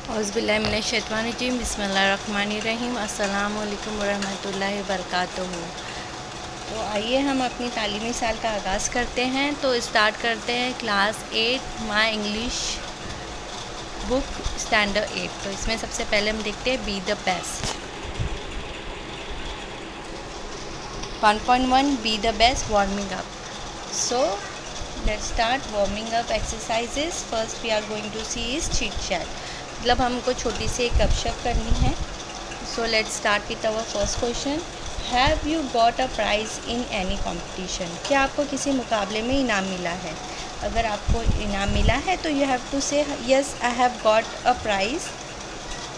औज़ुबिल्लाहिमिनश्शैतानिर्रजीम बिस्मिल्लाहिर्रहमानिर्रहीम अस्सलामु अलैकुम वरहमतुल्लाहि वबरकातुहू। तो आइए हम अपनी तालीमी साल का आगाज़ करते हैं। तो स्टार्ट करते हैं class 8 my English book standard 8। तो इसमें सबसे पहले हम देखते हैं be the best. 1.1 be the best warming up. So let's start warming up exercises. First we are going to see is chit chat, मतलब हमको छोटी सी एक गपशप करनी है। So let's start with our first question. Have you got a prize in any competition? क्या आपको किसी मुकाबले में इनाम मिला है? अगर आपको इनाम मिला है तो you have to say yes I have got a prize.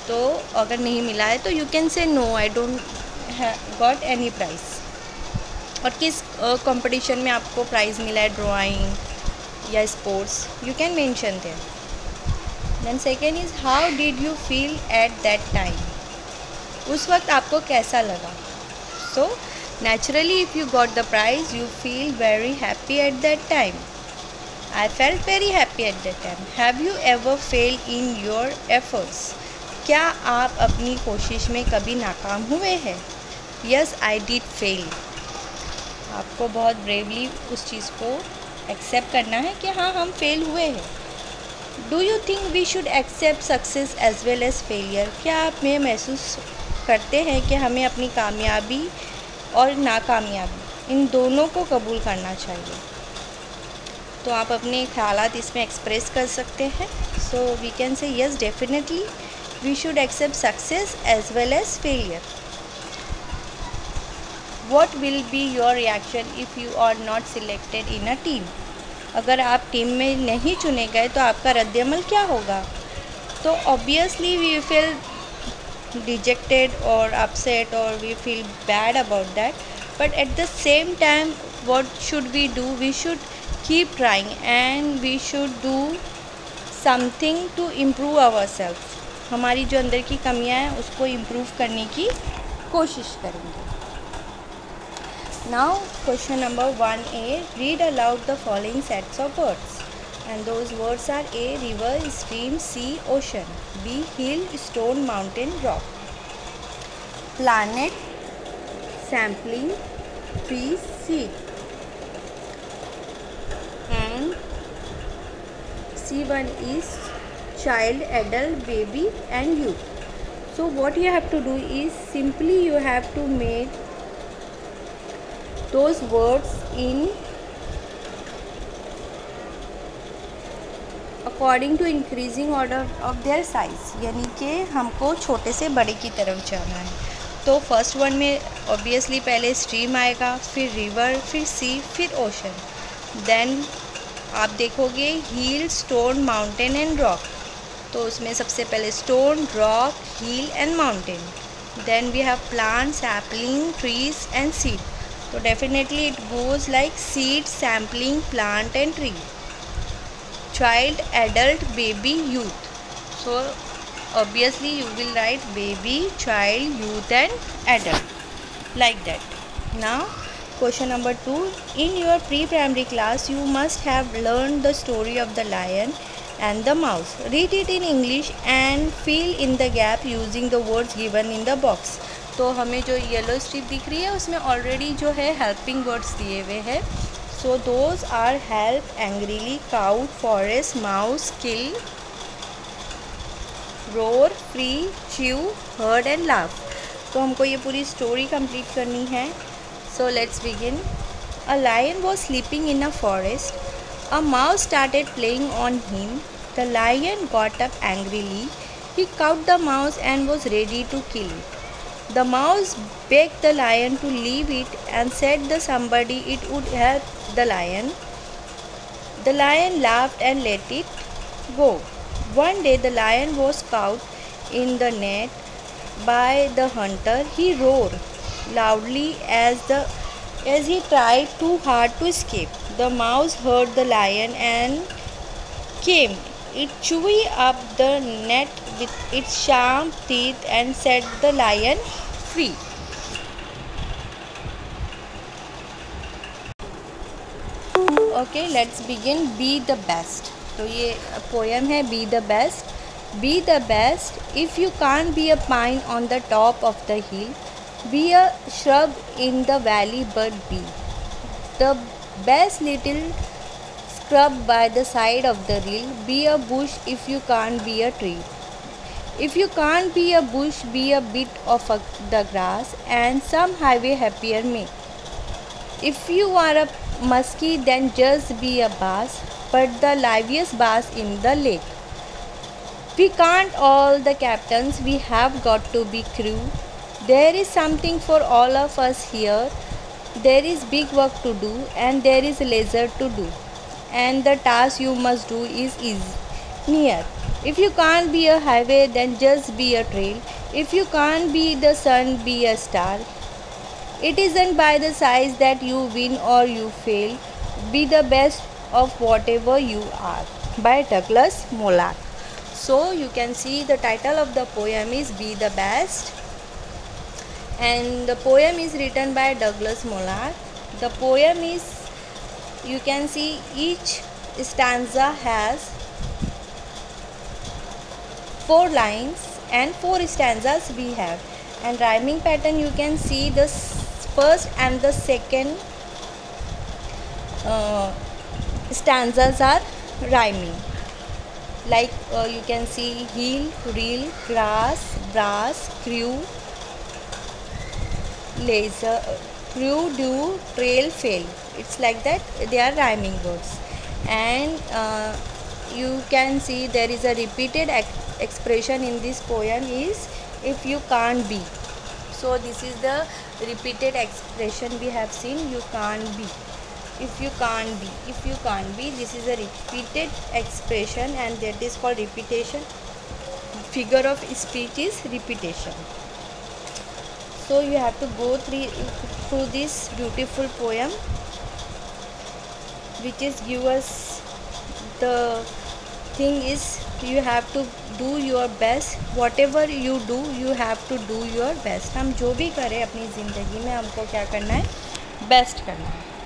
तो अगर नहीं मिला है तो you can say no I don't got any prize. और किस कंपटीशन में आपको प्राइज़ मिला है, ड्राइंग या sports, you can mention there. Then second is how did you feel at that time? उस वक्त आपको कैसा लगा? So naturally if you got the prize you feel very happy at that time. I felt very happy at that time. Have you ever fail in your efforts? क्या आप अपनी कोशिश में कभी नाकाम हुए हैं? Yes I did fail. आपको बहुत ब्रेवली उस चीज़ को एक्सेप्ट करना है कि हाँ हम फेल हुए हैं। Do you think we should accept success as well as failure? क्या आप में महसूस करते हैं कि हमें अपनी कामयाबी और नाकामयाबी इन दोनों को कबूल करना चाहिए? तो आप अपने ख्यालात इसमें एक्सप्रेस कर सकते हैं। So we can say yes definitely we should accept success as well as failure. What will be your reaction if you are not selected in a team? अगर आप टीम में नहीं चुने गए तो आपका रद्दअमल क्या होगा? तो ऑब्वियसली वी फील डिजेक्टेड और अपसेट और we feel bad about that, but at the same time what should we do? We should keep trying and we should do something to improve ourself. हमारी जो अंदर की कमियां हैं उसको improve करने की कोशिश करेंगे। Now question number 1a, read aloud the following sets of words, and those words are A river, stream, sea, ocean, B hill, stone, mountain, rock, planet, sampling, trees, seed, and C1 is child, adult, baby and youth. So what you have to do is simply you have to make those words in according to increasing order of their size, यानी कि हमको छोटे से बड़े की तरफ जाना है। तो फर्स्ट वन में ऑब्वियसली पहले स्ट्रीम आएगा, फिर रिवर, फिर सी, फिर ओशन। देन आप देखोगे hill, stone, mountain and rock. तो उसमें सबसे पहले stone, rock, hill and mountain. Then we have plant, sapling, trees and seed. तो definitely it goes like seed, sampling, plant and tree, child, adult, baby, youth. So obviously you will write baby, child, youth and adult like that. Now question number 2, in your pre primary class you must have learn the story of the lion and the mouse. Read it in English and fill in the gap using the words given in the box. तो हमें जो yellow strip दिख रही है उसमें already जो है helping words दिए हुए हैं। So those are help, angrily, caught, forest, mouse, kill, roar, free, chew, heard and laugh. तो हमको ये पूरी स्टोरी कंप्लीट करनी है। So let's begin. A lion was sleeping in a forest. A mouse started playing on him. The lion got up angrily. He caught the mouse and was ready to kill it. The mouse begged the lion to leave it and said that somebody it would help the lion. The lion laughed and let it go. One day the lion was caught in the net by the hunter. He roared loudly as he tried too hard to escape. The mouse heard the lion and came. It chewed up the net with its sharp teeth and set the lion free. Okay, let's begin. Be the best. तो ये poem है B the best. Be the best. If you can't be a pine on the top of the hill, be a shrub in the valley, but be the best little scrub by the side of the rill. Be a bush if you can't be a tree. If you can't be a bush, be a bit of the grass, and some highway happier me. If you are a muskie, then just be a bass, but the liveliest bass in the lake. We can't all the captains, we have got to be crew. There is something for all of us here. There is big work to do, and there is leisure to do, and the task you must do is near. If you can't be a highway, then just be a trail. If you can't be the sun, be a star. It isn't by the size that you win or you fail. Be the best of whatever you are. By Douglas Mollach. So you can see the title of the poem is Be the Best, and the poem is written by Douglas Mollach. The poem is, you can see each stanza has 4 lines and 4 stanzas we have, and rhyming pattern you can see the first and the second stanzas are rhyming, like you can see hill, reel, grass, brass, crew, laser, crew, do, trail, fail. It's like that, they are rhyming words. And you can see there is a repeated expression in this poem is if you can't be. So this is the repeated expression we have seen, you can't be, if you can't be, if you can't be. This is a repeated expression, and that is called repetition. Figure of speech is repetition. So you have to go through this beautiful poem, which is give us the thing is you have to do your best. Whatever you do, you have to do your best. हम जो भी करें अपनी ज़िंदगी में, हमको क्या करना है, बेस्ट करना है.